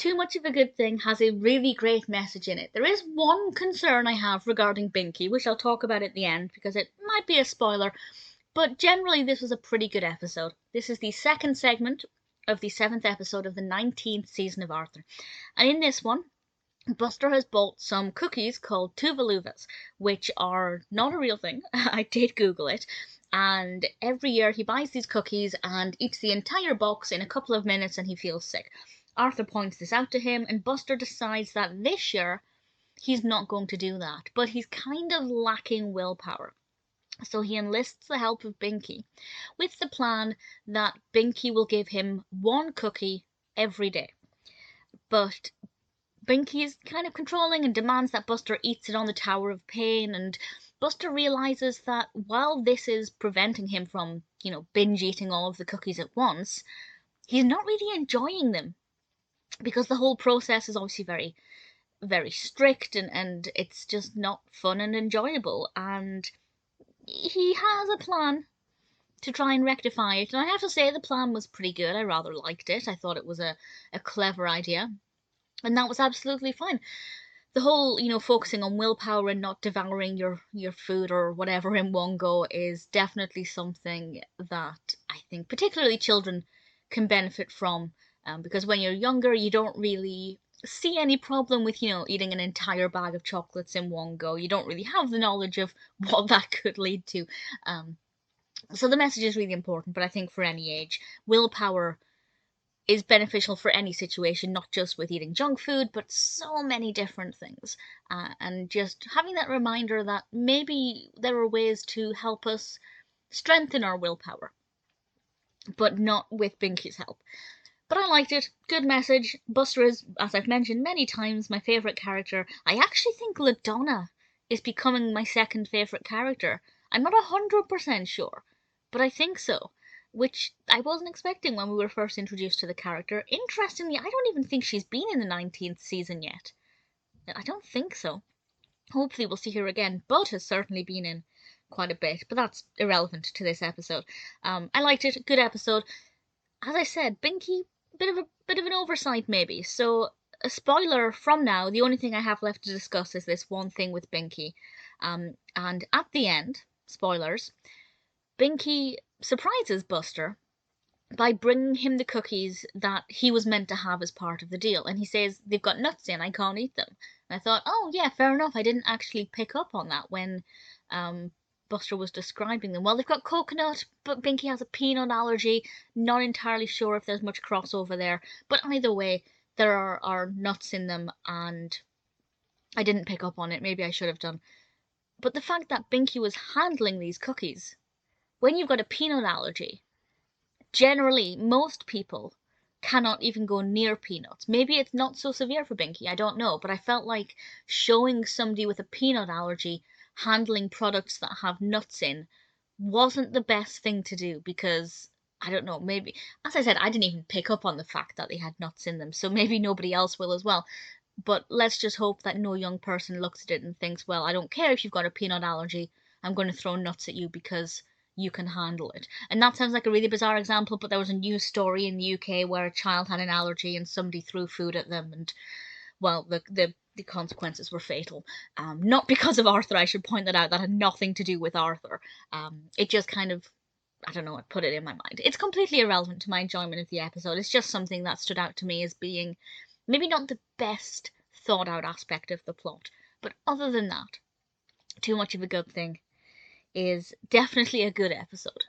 Too Much of a Good Thing has a really great message in it. There is one concern I have regarding Binky, which I'll talk about at the end because it might be a spoiler, but generally this was a pretty good episode. This is the second segment of the 7th episode of the 19th season of Arthur. And in this one, Buster has bought some cookies called Tuvaluvas, which are not a real thing. I did Google it. And every year he buys these cookies and eats the entire box in a couple of minutes and he feels sick. Arthur points this out to him, and Buster decides that this year he's not going to do that, but he's kind of lacking willpower. So he enlists the help of Binky, with the plan that Binky will give him one cookie every day. But Binky is kind of controlling and demands that Buster eats it on the Tower of Pain, and Buster realizes that while this is preventing him from, binge eating all of the cookies at once, he's not really enjoying them. Because the whole process is obviously very, very strict and it's just not fun and enjoyable. And he has a plan to try and rectify it. And I have to say the plan was pretty good. I rather liked it. I thought it was a clever idea. And that was absolutely fine. The whole, focusing on willpower and not devouring your food or whatever in one go is definitely something that I think particularly children can benefit from. Because when you're younger, you don't really see any problem with, eating an entire bag of chocolates in one go. You don't really have the knowledge of what that could lead to. So the message is really important, but I think for any age, willpower is beneficial for any situation, not just with eating junk food, but so many different things. And just having that reminder that maybe there are ways to help us strengthen our willpower, but not with Binky's help. But I liked it. Good message. Buster is, as I've mentioned many times, my favourite character. I actually think LaDonna is becoming my second favourite character. I'm not 100% sure, but I think so. Which I wasn't expecting when we were first introduced to the character. Interestingly, I don't even think she's been in the 19th season yet. I don't think so. Hopefully we'll see her again. Bud has certainly been in quite a bit, but that's irrelevant to this episode. I liked it. Good episode. As I said, Binky, bit of an oversight maybe. So a spoiler from now, the only thing I have left to discuss is this one thing with Binky. And at the end, spoilers, Binky surprises Buster by bringing him the cookies that he was meant to have as part of the deal. And he says, they've got nuts in, I can't eat them. And I thought, oh yeah, fair enough. I didn't actually pick up on that when Buster was describing them. Well, they've got coconut, but Binky has a peanut allergy. Not entirely sure if there's much crossover there. But either way, there are nuts in them, and I didn't pick up on it. Maybe I should have done. But the fact that Binky was handling these cookies, when you've got a peanut allergy, generally, most people cannot even go near peanuts. Maybe it's not so severe for Binky, I don't know. But I felt like showing somebody with a peanut allergy handling products that have nuts in wasn't the best thing to do because, I don't know, maybe, as I said, I didn't even pick up on the fact that they had nuts in them, so maybe nobody else will as well. But let's just hope that no young person looks at it and thinks, well, I don't care if you've got a peanut allergy, I'm going to throw nuts at you because you can handle it. And that sounds like a really bizarre example, but there was a news story in the UK where a child had an allergy and somebody threw food at them, and, well, the consequences were fatal. Not because of Arthur, I should point that out. That had nothing to do with Arthur. It just kind of, I don't know, it put it in my mind. It's completely irrelevant to my enjoyment of the episode. It's just something that stood out to me as being maybe not the best thought out aspect of the plot. But other than that, Too Much of a Good Thing is definitely a good episode.